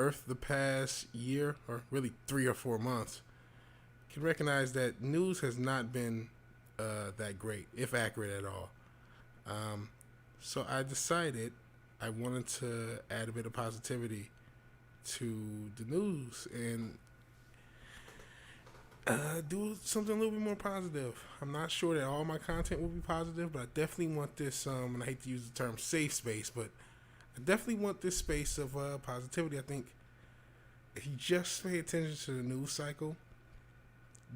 Earth the past year, or really 3 or 4 months, can recognize that news has not been that great, if accurate at all. Um, so I decided I wanted to add a bit of positivity to the news and do something a little bit more positive. I'm not sure that all my content will be positive, but I definitely want this. And I hate to use the term safe space, but I definitely want this space of positivity. I think if you just pay attention to the news cycle,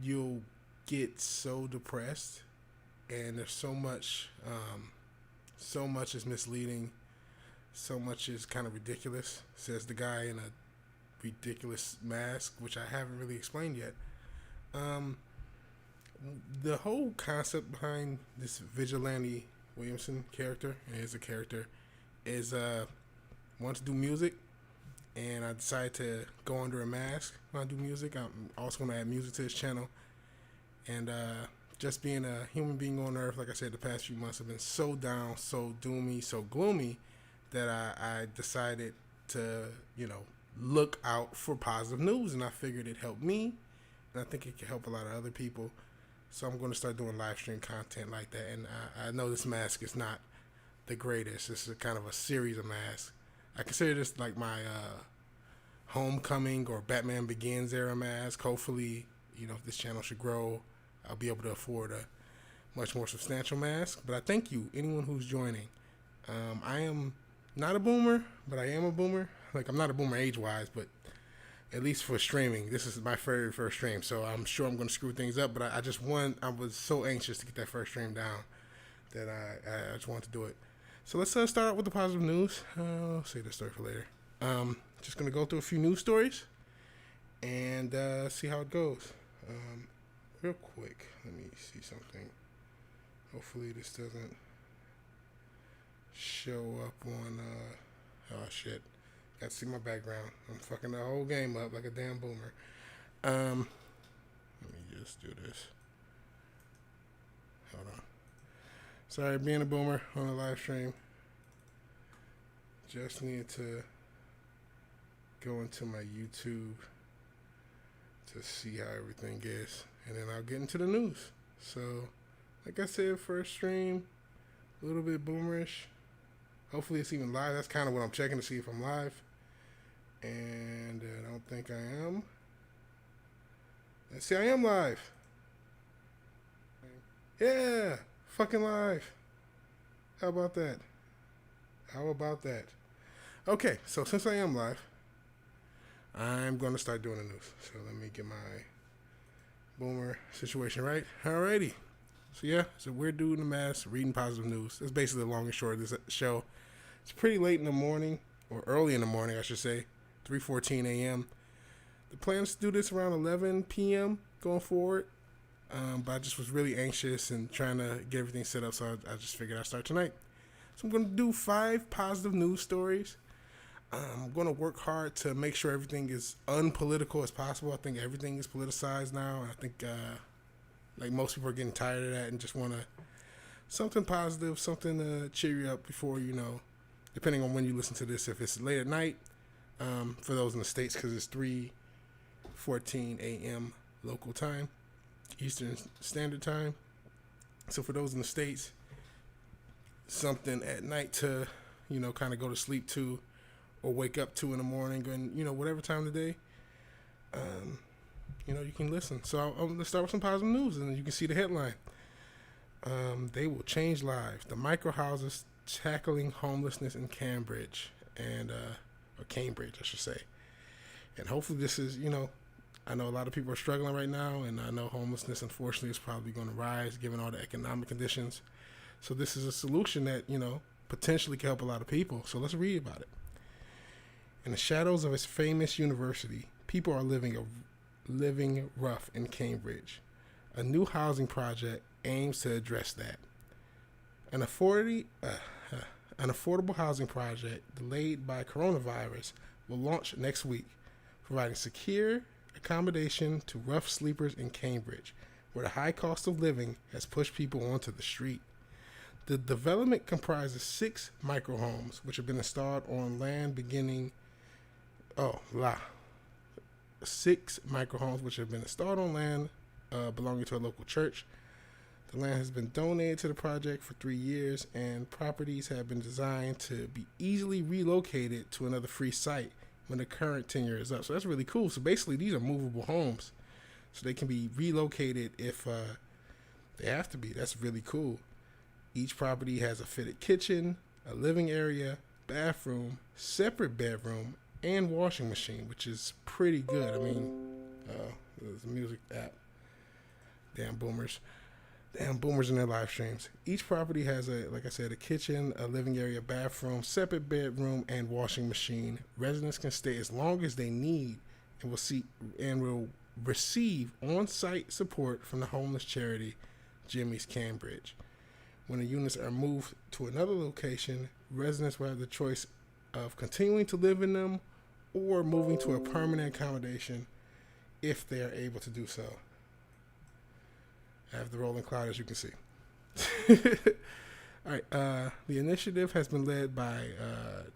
you'll get so depressed, and there's so much is misleading, so much is kind of ridiculous. Says the guy in a ridiculous mask, which I haven't really explained yet. Um, the whole concept behind this Vigilante Williamson character, and is a character, is want to do music, and I decided to go under a mask when I do music. I'm also going to add music to this channel, and just being a human being on Earth, like I said, the past few months have been so down, so doomy, so gloomy that I decided to, look out for positive news, and I figured it helped me, and I think it can help a lot of other people. So I'm going to start doing live stream content like that, and I know this mask is not the greatest. This is a kind of a series of masks. I consider this like my Homecoming or Batman Begins era mask. Hopefully, if this channel should grow, I'll be able to afford a much more substantial mask. But I thank you, anyone who's joining. I am not a boomer, but I am a boomer. Like, I'm not a boomer age-wise, but at least for streaming, this is my very first stream, so I'm sure I'm going to screw things up. But I was so anxious to get that first stream down that I just wanted to do it. So let's start out with the positive news. I'll save this story for later. Just going to go through a few news stories and see how it goes. Real quick, let me see something. Hopefully this doesn't show up on, oh shit. Got to see my background. I'm fucking the whole game up like a damn boomer. Let me just do this. Hold on. Sorry, being a boomer on a live stream. Just need to go into my YouTube to see how everything is, and then I'll get into the news. So, like I said, first stream, a little bit boomerish. Hopefully it's even live. That's kind of what I'm checking to see if I'm live. And I don't think I am. Let's see, I am live. Yeah, fucking live. How about that? How about that? Okay, so since I am live, I'm going to start doing the news. So let me get my boomer situation right. Alrighty. So yeah, it's a weird dude in a mask reading positive news. That's basically the long and short of this show. It's pretty late in the morning, or early in the morning, I should say, 3:14 a.m. The plan is to do this around 11 p.m. going forward, but I just was really anxious and trying to get everything set up, so I just figured I'd start tonight. So I'm going to do 5 positive news stories. I'm going to work hard to make sure everything is unpolitical as possible. I think everything is politicized now, and I think like most people are getting tired of that and just want to something positive, something to cheer you up before, depending on when you listen to this. If it's late at night, for those in the States, because it's 3:14 a.m. local time, Eastern Standard Time. So for those in the States, something at night to, kind of go to sleep to or wake up to in the morning, and, whatever time of the day, you can listen. So let's start with some positive news, and you can see the headline. They will change lives. The micro houses tackling homelessness in Cambridge, or Cambridge, I should say. And hopefully this is, I know a lot of people are struggling right now, and I know homelessness, unfortunately, is probably going to rise given all the economic conditions. So this is a solution that, potentially can help a lot of people. So let's read about it. In the shadows of its famous university, people are living rough in Cambridge. A new housing project aims to address that. An affordable housing project delayed by coronavirus will launch next week, providing secure accommodation to rough sleepers in Cambridge, where the high cost of living has pushed people onto the street. The development comprises 6 microhomes, which have been installed on land beginning Oh, la. 6 microhomes which have been installed on land belonging to a local church. The land has been donated to the project for 3 years, and properties have been designed to be easily relocated to another free site when the current tenure is up. So that's really cool. So basically, these are movable homes, so they can be relocated if they have to be. That's really cool. Each property has a fitted kitchen, a living area, bathroom, separate bedroom, and washing machine, which is pretty good. I mean, there's a music app. Damn boomers. Damn boomers in their live streams. Each property has like I said, a kitchen, a living area, bathroom, separate bedroom, and washing machine. Residents can stay as long as they need and will receive on-site support from the homeless charity Jimmy's Cambridge. When the units are moved to another location, residents will have the choice of continuing to live in them or moving to a permanent accommodation if they are able to do so. I have the rolling cloud, as you can see. All right. The initiative has been led by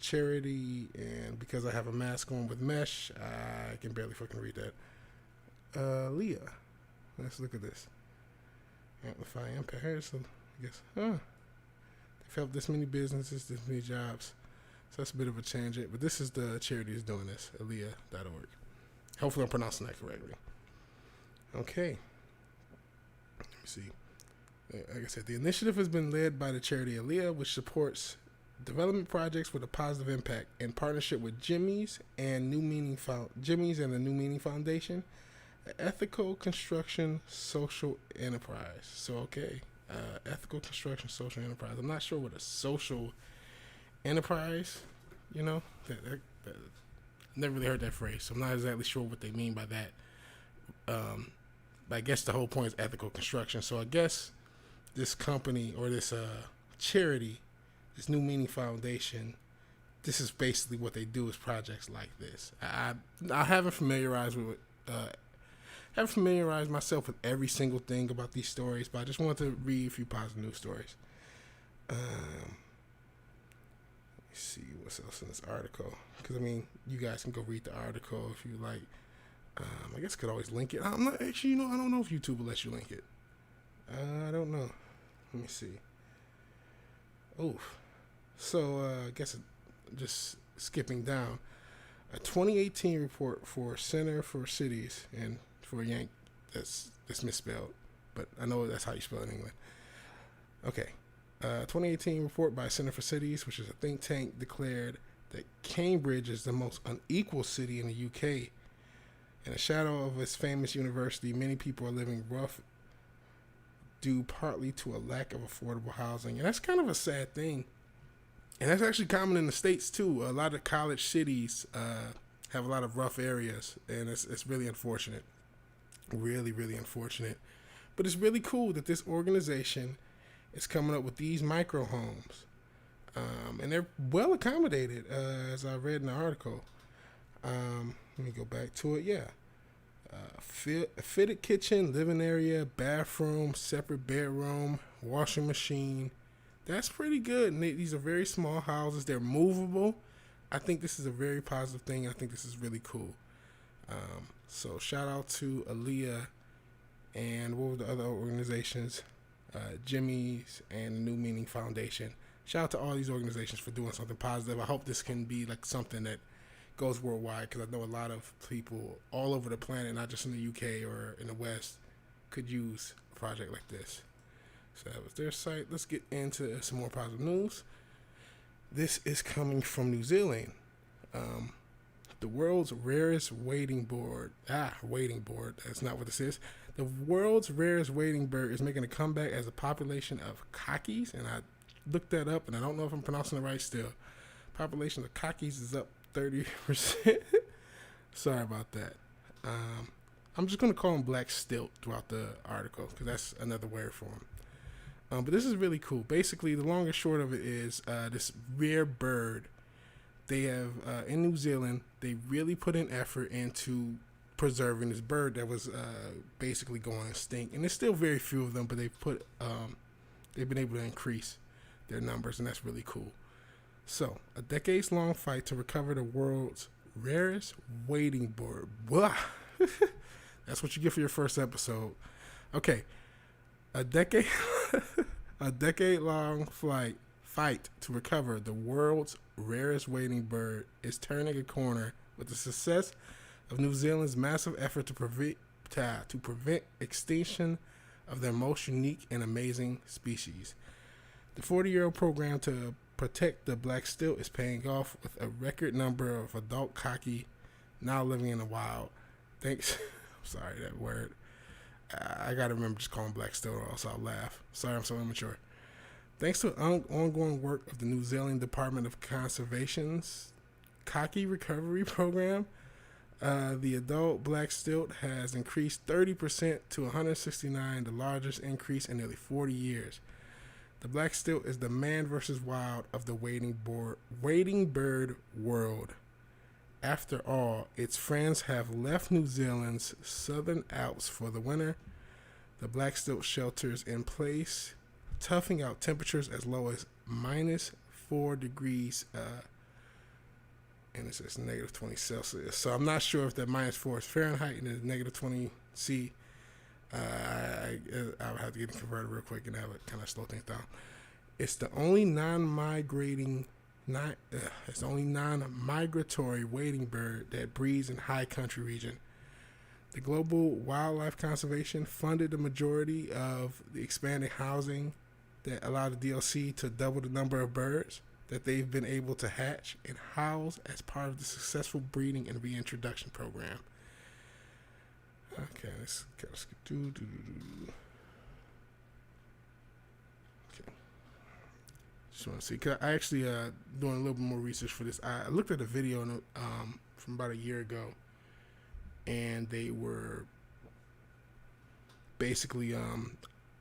charity, and because I have a mask on with mesh, I can barely fucking read that. Leah. Let's look at this. Amplify impact. So I guess, they've helped this many businesses, this many jobs. So that's a bit of a tangent, but this is the charity that's doing this, Aaliyah.org. Hopefully I'm pronouncing that correctly. Okay. Let me see. Like I said, the initiative has been led by the charity Aaliyah, which supports development projects with a positive impact in partnership with Jimmy's and the New Meaning Foundation, an ethical construction social enterprise. So, okay, ethical construction social enterprise. I'm not sure what a social enterprise, that never really heard that phrase, so I'm not exactly sure what they mean by that. But I guess the whole point is ethical construction. So I guess this company or this charity, this New Meaning Foundation, this is basically what they do is projects like this. I haven't familiarized myself with every single thing about these stories, but I just wanted to read a few positive news stories. Let me see what's else in this article, because I mean, you guys can go read the article if you like. I guess I could always link it. I'm not actually, I don't know if YouTube will let you link it. I don't know. Let me see. Oof. So I guess just skipping down. A 2018 report for Center for Cities and for Yank. That's misspelled, but I know that's how you spell it in England. Okay. 2018 report by Center for Cities, which is a think tank, declared that Cambridge is the most unequal city in the UK. In the shadow of its famous university, many people are living rough due partly to a lack of affordable housing. And that's kind of a sad thing. And that's actually common in the States, too. A lot of college cities have a lot of rough areas, and it's really unfortunate. Really, really unfortunate. But it's really cool that this organization is coming up with these micro homes. And they're well accommodated, as I read in the article. Let me go back to it. Yeah. Fitted kitchen, living area, bathroom, separate bedroom, washing machine. That's pretty good. And these are very small houses. They're movable. I think this is a very positive thing. I think this is really cool. So shout out to Aaliyah and what were the other organizations? Jimmy's and the New Meaning Foundation. Shout out to all these organizations for doing something positive. I hope this can be like something that goes worldwide, because I know a lot of people all over the planet, not just in the UK or in the West, could use a project like this. So that was their site. Let's get into some more positive news. This is coming from New Zealand. The world's rarest wading board. Wading board. That's not what this is. The world's rarest wading bird is making a comeback as a population of cockies, and I looked that up, and I don't know if I'm pronouncing it right still. Population of cockies is up 30%. Sorry about that. I'm just going to call them black stilt throughout the article, because that's another word for them. But this is really cool. Basically, the long and short of it is this rare bird. They have, in New Zealand, they really put an effort into preserving this bird that was basically going extinct. And there's still very few of them, but they've been able to increase their numbers, and that's really cool. So, a decades-long fight to recover the world's rarest wading bird. Blah. That's what you get for your first episode. Okay, a decade, a decade-long fight to recover the world's rarest wading bird is turning a corner with the success of New Zealand's massive effort to prevent extinction of their most unique and amazing species. The 40-year program to protect the black stilt is paying off with a record number of adult cocky now living in the wild. Thanks. I'm sorry, that word. I gotta remember just calling black stilt or else I'll laugh. Sorry, I'm so immature. Thanks to ongoing work of the New Zealand Department of Conservation's cocky recovery program, the adult black stilt has increased 30% to 169, the largest increase in nearly 40 years. The black stilt is the man versus wild of the wading bird world. After all, its friends have left New Zealand's southern Alps for the winter. The black stilt shelters in place, toughing out temperatures as low as -4 degrees, and it says -20 Celsius. So I'm not sure if that -4 is Fahrenheit and it's -20 C. I would have to get it converted real quick and have it kind of slow things down. It's the only non-migratory wading bird that breeds in high country region. The Global Wildlife Conservation funded the majority of the expanding housing that allowed the DLC to double the number of birds that they've been able to hatch and house as part of the successful breeding and reintroduction program. Okay, let's do. Okay, just want to see. Cause I actually doing a little bit more research for this. I looked at a video from about a year ago, and they were basically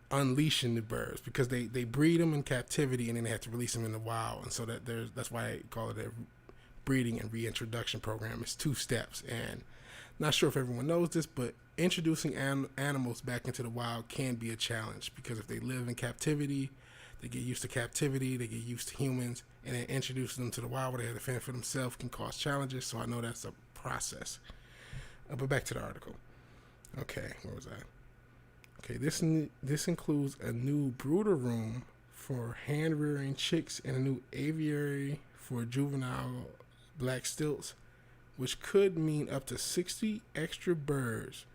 unleashing the birds because they breed them in captivity and then they have to release them in the wild, and so that's why I call it a breeding and reintroduction program. It's 2 steps, and not sure if everyone knows this, but introducing animals back into the wild can be a challenge because if they live in captivity, they get used to captivity, they get used to humans, and then introducing them to the wild where they have to fend for themselves can cause challenges. So I know that's a process. But back to the article. Okay, where was I? Okay, this includes a new brooder room for hand rearing chicks and a new aviary for juvenile black stilts, which could mean up to 60 extra birds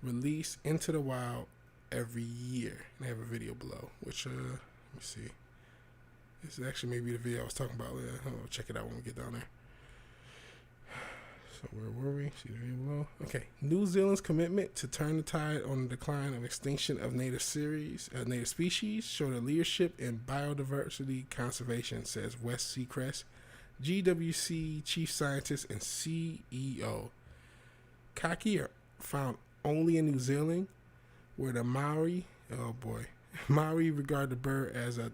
released into the wild every year. And I have a video below, which, let me see. This is actually maybe the video I was talking about. I'll check it out when we get down there. So where were we? See the video below? Okay. New Zealand's commitment to turn the tide on the decline of extinction of native species showed a leadership in biodiversity conservation, says Wes Seacrest, GWC Chief Scientist and CEO. Kaki are found only in New Zealand, where the Maori regard the bird as a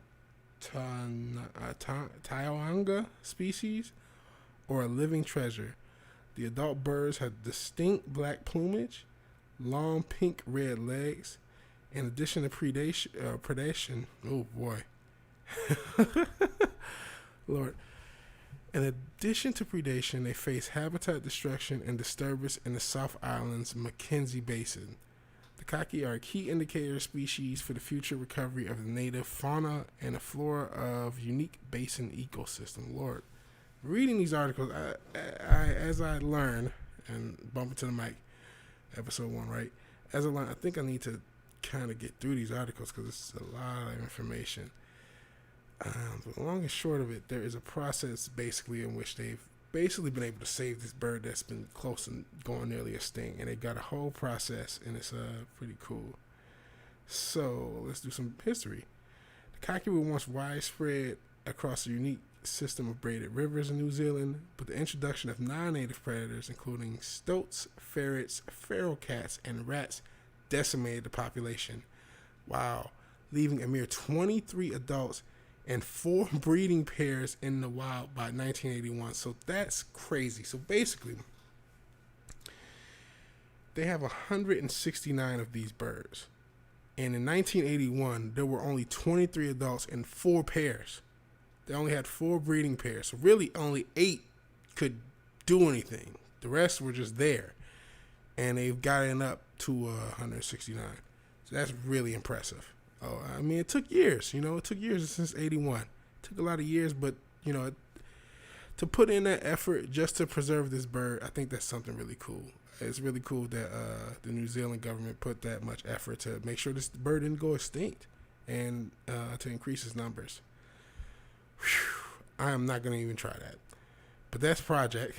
Taonga species or a living treasure. The adult birds have distinct black plumage, long pink-red legs. In addition to predation, oh boy, Lord. In addition to predation, they face habitat destruction and disturbance in the South Island's Mackenzie Basin. The kaki are a key indicator species for the future recovery of the native fauna and the flora of unique basin ecosystem. Lord, reading these articles, as I learn and bump into the mic, episode 1, right? As I learn, I think I need to kind of get through these articles because it's a lot of information. But long and short of it, there is a process basically in which they've basically been able to save this bird that's been close and going nearly extinct, and they got a whole process, and it's pretty cool. So let's do some history. The kaki were once widespread across a unique system of braided rivers in New Zealand, but the introduction of non-native predators, including stoats, ferrets, feral cats, and rats, decimated the population. Wow, leaving a mere 23 adults and 4 breeding pairs in the wild by 1981. So that's crazy. So basically, they have 169 of these birds. And in 1981, there were only 23 adults and 4 pairs. They only had 4 breeding pairs. So really only 8 could do anything. The rest were just there, and they've gotten up to 169. So that's really impressive. Oh, I mean, it took years. It took years since '81. It took a lot of years, but to put in that effort just to preserve this bird, I think that's something really cool. It's really cool that the New Zealand government put that much effort to make sure this bird didn't go extinct and to increase its numbers. Whew, I am not going to even try that. But that's project,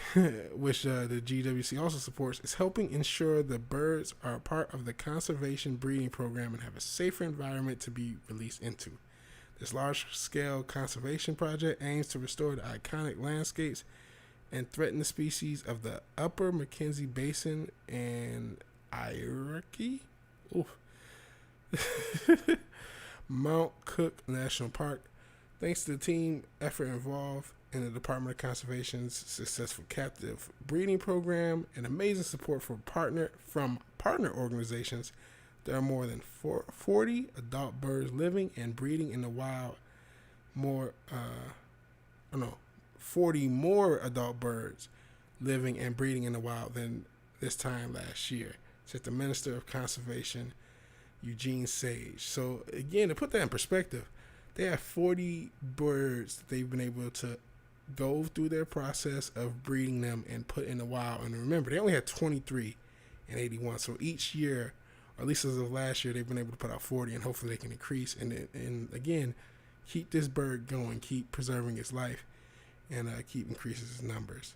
which the GWC also supports, is helping ensure the birds are a part of the conservation breeding program and have a safer environment to be released into. This large-scale conservation project aims to restore the iconic landscapes and threatened species of the Upper Mackenzie Basin and Iraqi Mount Cook National Park. Thanks to the team effort involved in the Department of Conservation's successful captive breeding program and amazing support from partner organizations, there are more than 40 adult birds living and breeding in the wild. 40 more adult birds living and breeding in the wild than this time last year, said the Minister of Conservation, Eugene Sage. So again, to put that in perspective, they have 40 birds that they've been able to go through their process of breeding them and put in the wild. And remember, they only had 23 in '81. So each year, or at least as of last year, they've been able to put out 40, and hopefully they can increase and again, keep this bird going, keep preserving its life, and keep increasing its numbers.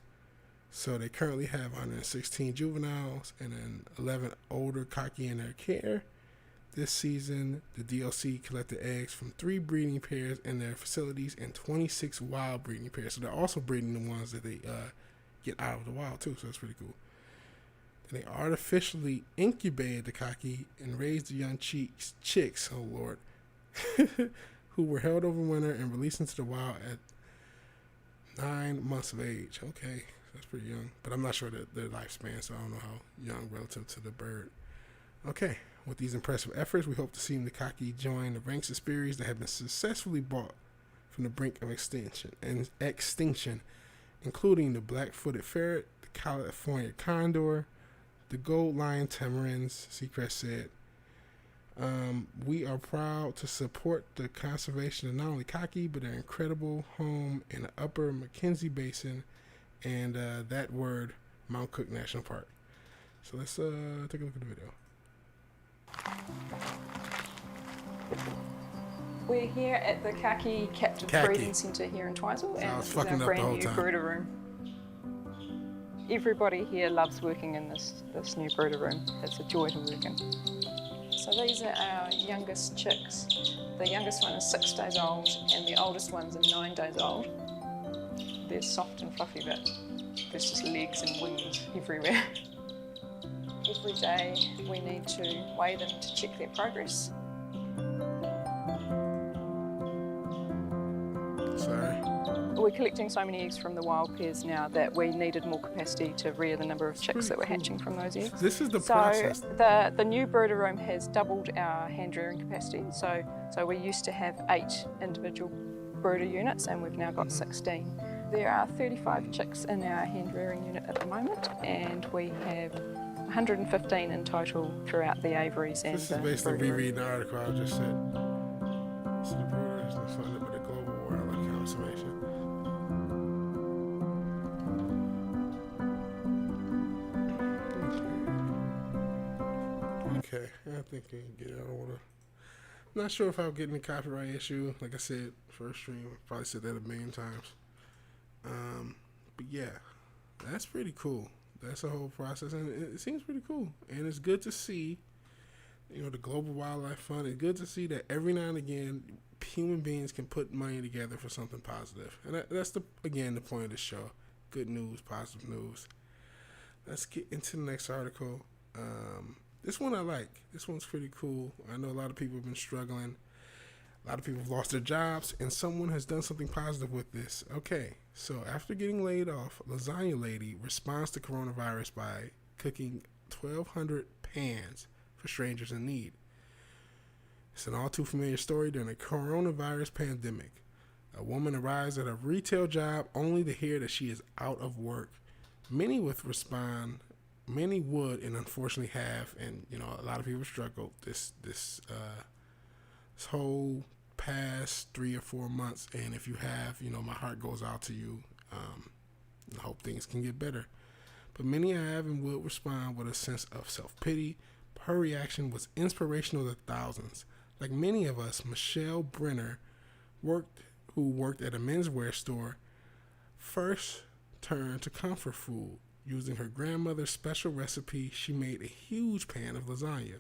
So they currently have 116 juveniles and then 11 older cocky in their care. This season, the DLC collected eggs from 3 breeding pairs in their facilities and 26 wild breeding pairs. So they're also breeding the ones that they get out of the wild too. So that's pretty cool. And they artificially incubated the cocky and raised the young chicks, oh Lord, who were held over winter and released into the wild at 9 months of age. Okay, that's pretty young. But I'm not sure that their lifespan, so I don't know how young relative to the bird. Okay. With these impressive efforts, we hope to see the cocky join the ranks of species that have been successfully brought from the brink of extinction, including the black-footed ferret, the California condor, the gold lion tamarins, Seacrest said. We are proud to support the conservation of not only cocky, but their incredible home in the Upper Mackenzie Basin and that word, Mount Cook National Park. So let's take a look at the video. We're here at the Kaki Captive Breeding Centre here in Twizel, and this is our brand new brooder room. Everybody here loves working in this new brooder room. It's a joy to work in. So these are our youngest chicks. The youngest one is 6 days old and the oldest one's 9 days old. They're soft and fluffy, but there's just legs and wings everywhere. Every day we need to weigh them to check their progress. Sorry. We're collecting so many eggs from the wild pairs now that we needed more capacity to rear the number of chicks that were hatching from those eggs. This is the process. So the new brooder room has doubled our hand rearing capacity. So we used to have 8 individual brooder units and we've now got 16. There are 35 chicks in our hand rearing unit at the moment, and we have 115 in total throughout the aviaries and This is basically rereading the article I just said. So the brooder is not funded by the Global Wildlife Conservation. Okay, I think we can get it out of order. Not sure if I'll get in the copyright issue. Like I said, first stream, probably said that a million times. But yeah, that's pretty cool. That's a whole process, and it seems pretty cool. And it's good to see, the Global Wildlife Fund. It's good to see that every now and again, human beings can put money together for something positive. And that's, the point of the show. Good news, positive news. Let's get into the next article. This one I like. This one's pretty cool. I know a lot of people have been struggling. A lot of people have lost their jobs, and someone has done something positive with this. Okay, so after getting laid off, Lasagna Lady responds to coronavirus by cooking 1,200 pans for strangers in need. It's an all too familiar story during the coronavirus pandemic. A woman arrives at a retail job only to hear that she is out of work. Many would respond. Many would, and unfortunately have, and a lot of people struggle this whole past 3 or 4 months. And if you have, my heart goes out to you. I hope things can get better. But many have and would respond with a sense of self-pity. Her reaction was inspirational to thousands. Like many of us, Michelle Brenner, who worked at a menswear store, first turned to comfort food. Using her grandmother's special recipe, she made a huge pan of lasagna.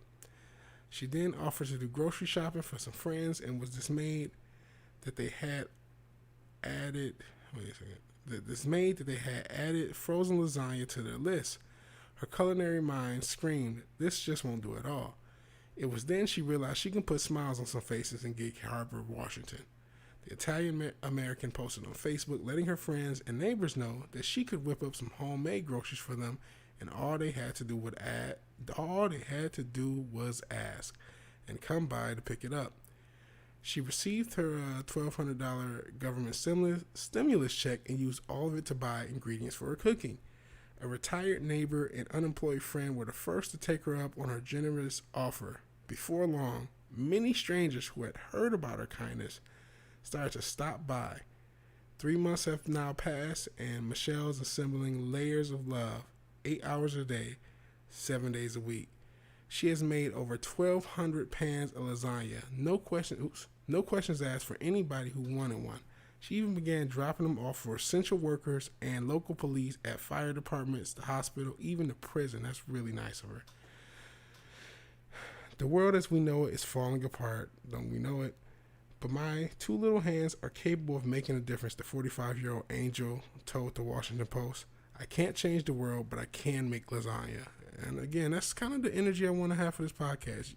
She then offered to do grocery shopping for some friends and was dismayed that they had added. Wait a second. Dismayed that they had added frozen lasagna to their list. Her culinary mind screamed, "This just won't do at all." It was then she realized she can put smiles on some faces in Gig Harbor, Washington. The Italian American posted on Facebook, letting her friends and neighbors know that she could whip up some homemade groceries for them, and all they had to do was ask and come by to pick it up. She received her $1,200 government stimulus check and used all of it to buy ingredients for her cooking. A retired neighbor and unemployed friend were the first to take her up on her generous offer. Before long, many strangers who had heard about her kindness started to stop by. 3 months have now passed, and Michelle's assembling layers of love, 8 hours a day, 7 days a week. She has made over 1,200 pans of lasagna. No questions asked for anybody who wanted one. She even began dropping them off for essential workers and local police at fire departments, the hospital, even the prison. That's really nice of her. The world as we know it is falling apart. Don't we know it? But my two little hands are capable of making a difference, the 45-year-old Angel told the Washington Post. I can't change the world, but I can make lasagna. And again, that's kind of the energy I want to have for this podcast.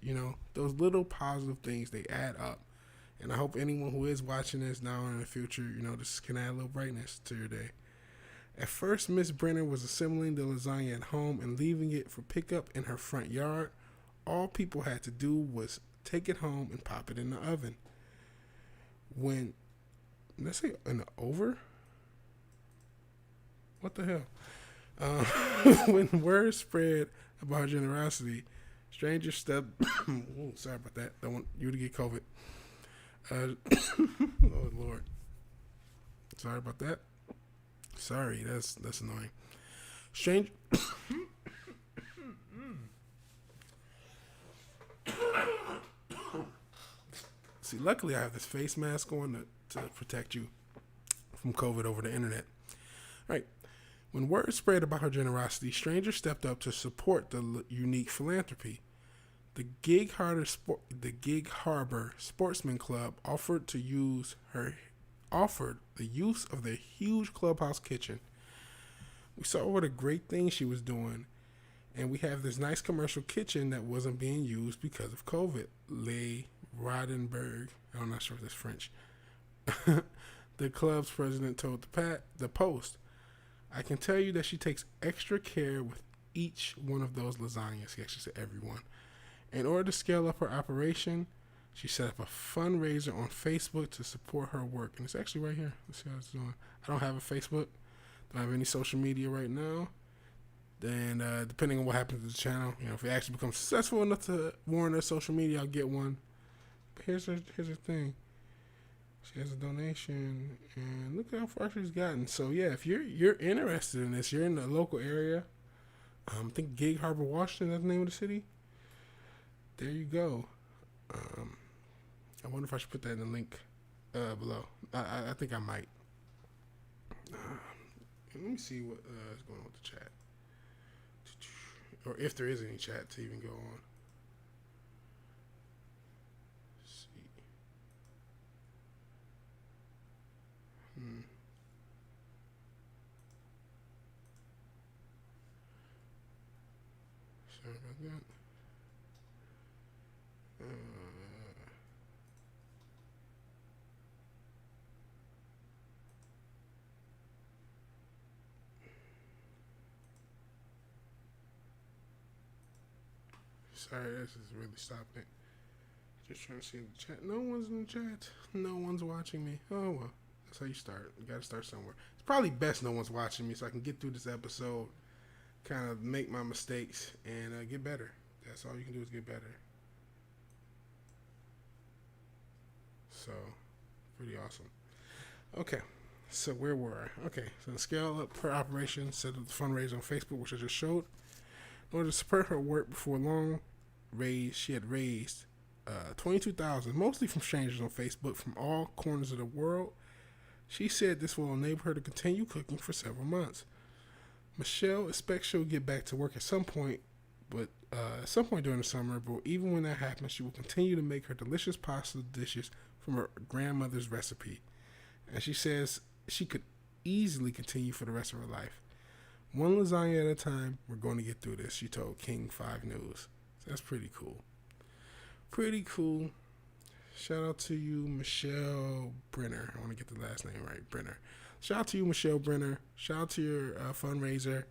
Those little positive things, they add up. And I hope anyone who is watching this now and in the future, this can add a little brightness to your day. At first, Miss Brenner was assembling the lasagna at home and leaving it for pickup in her front yard. All people had to do was take it home and pop it in the oven. When, let's say, in the over? What the hell? When word spread about her generosity, strangers stepped. Oh, sorry about that. Don't want you to get COVID. Oh Lord, sorry about that. Sorry, that's annoying. Strange. See, luckily I have this face mask on to protect you from COVID over the internet. All right. When word spread about her generosity, strangers stepped up to support the unique philanthropy. The Gig Harbor Sportsman Club offered the use of their huge clubhouse kitchen. We saw what a great thing she was doing, and we have this nice commercial kitchen that wasn't being used because of COVID. Leigh Rodenberg, I'm not sure if that's French, the club's president told the Post, I can tell you that she takes extra care with each one of those lasagnas. He actually said everyone. In order to scale up her operation, she set up a fundraiser on Facebook to support her work. And it's actually right here. Let's see how it's doing. I don't have a Facebook. Don't have any social media right now. Then, depending on what happens to the channel, if it actually becomes successful enough to warrant her social media, I'll get one. But here's her thing. She has a donation, and look how far she's gotten. So yeah, if you're interested in this, you're in the local area. I think Gig Harbor, Washington, that's the name of the city. There you go. I wonder if I should put that in the link below. I think I might. Let me see what is going on with the chat. Or if there is any chat to even go on. Let's see. Sorry about that. Sorry, this is really stopping it. Just trying to see the chat. No one's in the chat. No one's watching me. Oh well, That's how you start. You got to start somewhere. It's probably best no one's watching me so I can get through this episode, kind of make my mistakes, and get better. That's all you can do is get better. So, pretty awesome. Okay, so where were I? Okay, so the scale up per operation set up the fundraiser on Facebook, which I just showed. In order to support her work before long, she had raised $22,000, mostly from strangers on Facebook from all corners of the world. She said this will enable her to continue cooking for several months. Michelle expects she'll get back to work at some point, but during the summer. But even when that happens, she will continue to make her delicious pasta dishes from her grandmother's recipe. And she says she could easily continue for the rest of her life. One lasagna at a time, we're going to get through this, she told King 5 News. So that's pretty cool. Pretty cool. Shout out to you, Michelle Brenner. I want to get the last name right, Brenner. Shout out to you, Michelle Brenner. Shout out to your fundraiser.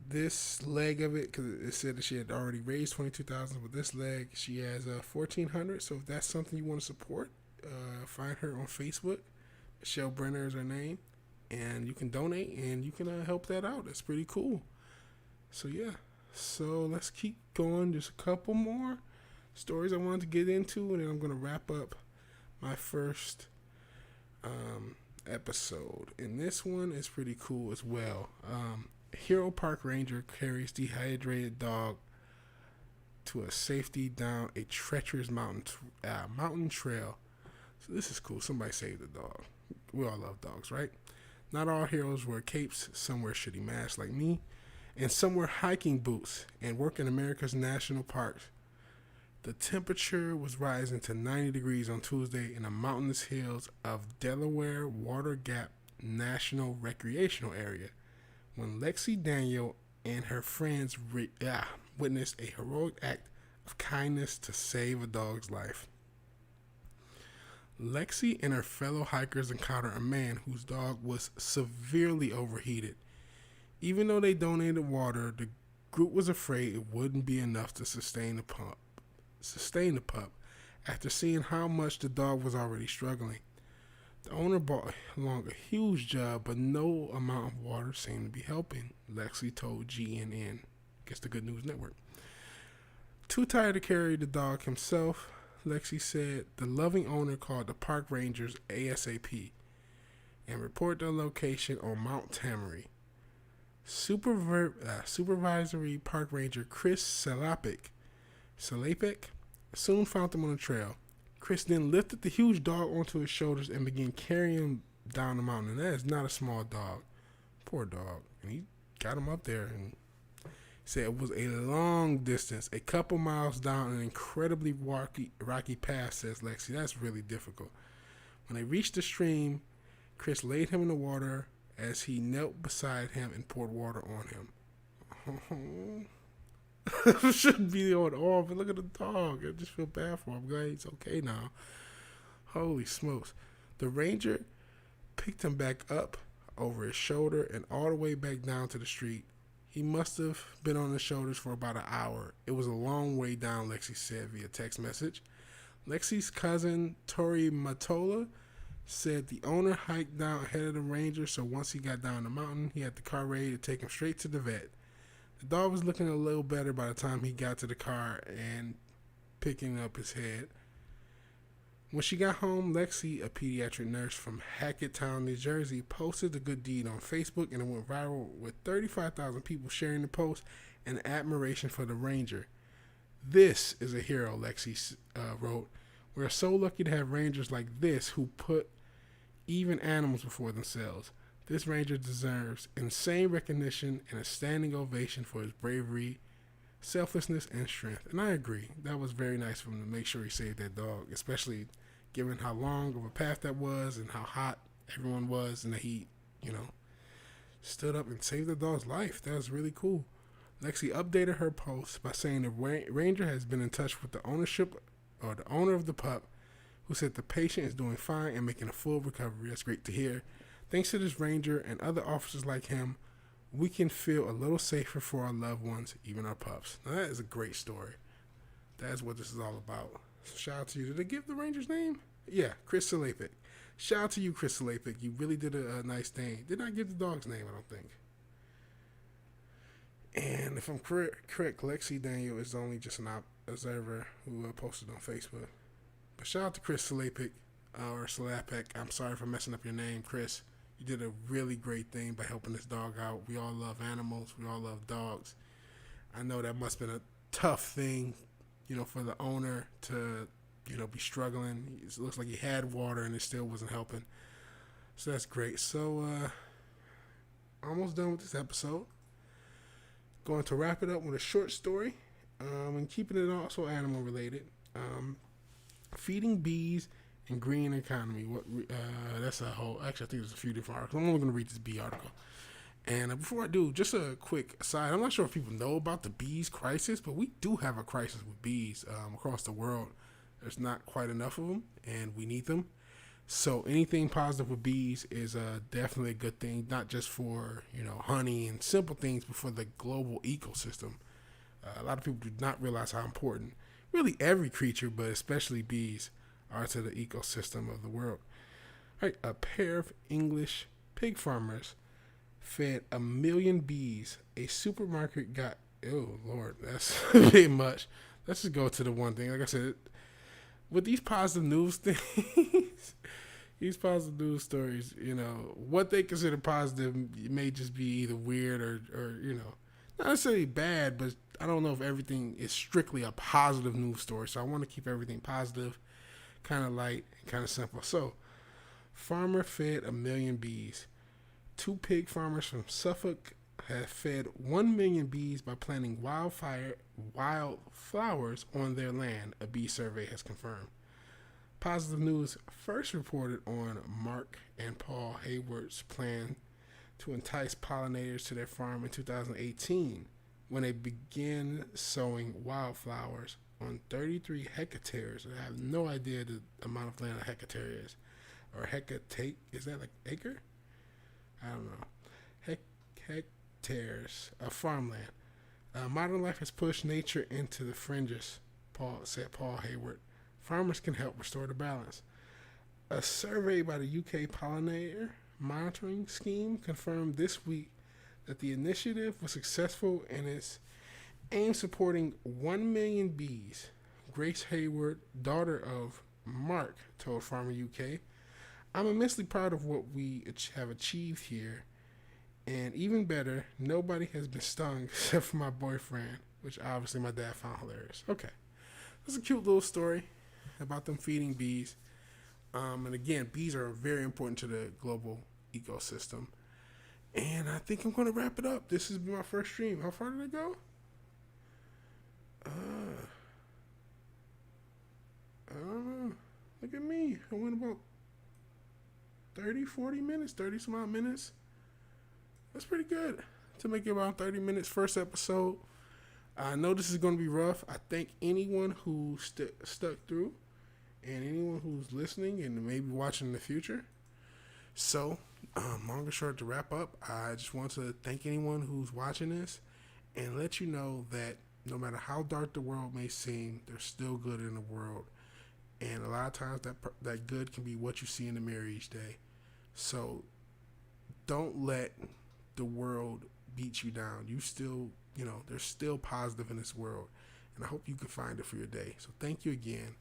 This leg of it, because it said that she had already raised $22,000, but this leg, she has $1,400. So if that's something you want to support, find her on Facebook. Michelle Brenner is her name. And you can donate and you can help that out. That's pretty cool. So yeah. So let's keep going. Just a couple more stories I wanted to get into, and then I'm going to wrap up my first episode. And this one is pretty cool as well. Hero Park Ranger carries dehydrated dog to a safety down a treacherous mountain trail. So this is cool. Somebody saved the dog. We all love dogs, right? Not all heroes wear capes. Some wear shitty masks like me. And some wear hiking boots and work in America's national parks. The temperature was rising to 90 degrees on Tuesday in the mountainous hills of Delaware Water Gap National Recreational Area when Lexi Daniel and her friends witnessed a heroic act of kindness to save a dog's life. Lexi and her fellow hikers encountered a man whose dog was severely overheated. Even though they donated water, the group was afraid it wouldn't be enough to sustain the pup after seeing how much the dog was already struggling. The owner brought along a huge jug, but no amount of water seemed to be helping, Lexi told GNN, the Good News Network. Too tired to carry the dog himself, Lexi said the loving owner called the park rangers ASAP and reported the location on Mount Tammany. Supervisory Park Ranger Chris Salapik soon found them on the trail. Chris then lifted the huge dog onto his shoulders and began carrying him down the mountain. And that is not a small dog. Poor dog. And he got him up there and said it was a long distance, a couple miles down an incredibly rocky path, says Lexi. That's really difficult. When they reached the stream, Chris laid him in the water as he knelt beside him and poured water on him. Shouldn't be on all, but look at the dog. I just feel bad for him. I'm glad he's okay now. Holy smokes. The ranger picked him back up over his shoulder and all the way back down to the street. He must have been on his shoulders for about an hour. It was a long way down, Lexi said via text message. Lexi's cousin, Tori Matola, said the owner hiked down ahead of the ranger, so once he got down the mountain, he had the car ready to take him straight to the vet. The dog was looking a little better by the time he got to the car and picking up his head. When she got home, Lexi, a pediatric nurse from Hackettstown, New Jersey, posted the good deed on Facebook, and it went viral with 35,000 people sharing the post and admiration for the ranger. This is a hero, Lexi wrote. We're so lucky to have rangers like this who put even animals before themselves. This ranger deserves insane recognition and a standing ovation for his bravery, selflessness, and strength. And I agree. That was very nice for him to make sure he saved that dog, especially given how long of a path that was and how hot everyone was and that he, stood up and saved the dog's life. That was really cool. Lexi updated her post by saying the ranger has been in touch with the owner of the pup, who said the patient is doing fine and making a full recovery. That's great to hear. Thanks to this ranger and other officers like him, we can feel a little safer for our loved ones, even our pups. Now, that is a great story. That is what this is all about. So shout out to you. Did they give the ranger's name? Yeah, Chris Salapik. Shout out to you, Chris Lapik. You really did a nice thing. Did not give the dog's name, I don't think. And if I'm correct, Lexi Daniel is only just an observer who posted on Facebook. But shout out to Chris Salapik, or Salapek. I'm sorry for messing up your name, Chris. You did a really great thing by helping this dog out. We all love animals. We all love dogs. I know that must have been a tough thing, for the owner to, be struggling. It looks like he had water and it still wasn't helping. So that's great. So, almost done with this episode. Going to wrap it up with a short story, and keeping it also animal related. Feeding bees and green economy. That's a whole. Actually, I think there's a few different articles. I'm only going to read this bee article. And before I do, just a quick aside. I'm not sure if people know about the bees crisis, but we do have a crisis with bees across the world. There's not quite enough of them, and we need them. So anything positive with bees is definitely a good thing, not just for, honey and simple things, but for the global ecosystem. A lot of people do not realize how important really every creature, but especially bees, are to the ecosystem of the world. All right, a pair of English pig farmers fed 1 million bees. A supermarket got, oh Lord, that's a bit much. Let's just go to the one thing. Like I said, with these positive news things, these positive news stories, what they consider positive may just be either weird or not necessarily bad, but I don't know if everything is strictly a positive news story. So I want to keep everything positive, kind of light, and kind of simple. So, farmer fed 1 million bees. 2 pig farmers from Suffolk have fed 1 million bees by planting wildflowers on their land, a bee survey has confirmed. Positive news first reported on Mark and Paul Hayward's plan to entice pollinators to their farm in 2018 when they began sowing wildflowers on 33 hectares. I have no idea the amount of land a hectare is. Or hectate, is that like acre? I don't know. Hectares of farmland. Modern life has pushed nature into the fringes, said Paul Hayward. Farmers can help restore the balance. A survey by the UK Pollinator Monitoring Scheme confirmed this week that the initiative was successful and is aimed supporting 1 million bees. Grace Hayward, daughter of Mark, told Farmer UK, "I'm immensely proud of what we have achieved here. And even better, nobody has been stung except for my boyfriend," which obviously my dad found hilarious. Okay. That's a cute little story about them feeding bees. And again, bees are very important to the global ecosystem. And I think I'm going to wrap it up. This has been my first stream. How far did I go? I don't know. Look at me. I went about 30, 40 minutes, 30 some odd minutes. That's pretty good to make it around 30 minutes first episode. I know this is going to be rough. I thank anyone who stuck through and anyone who's listening and maybe watching in the future. So, long and short, to wrap up, I just want to thank anyone who's watching this and let you know that no matter how dark the world may seem, there's still good in the world. And a lot of times that good can be what you see in the mirror each day. So don't let the world beat you down. You still, there's still positive in this world. And I hope you can find it for your day. So thank you again.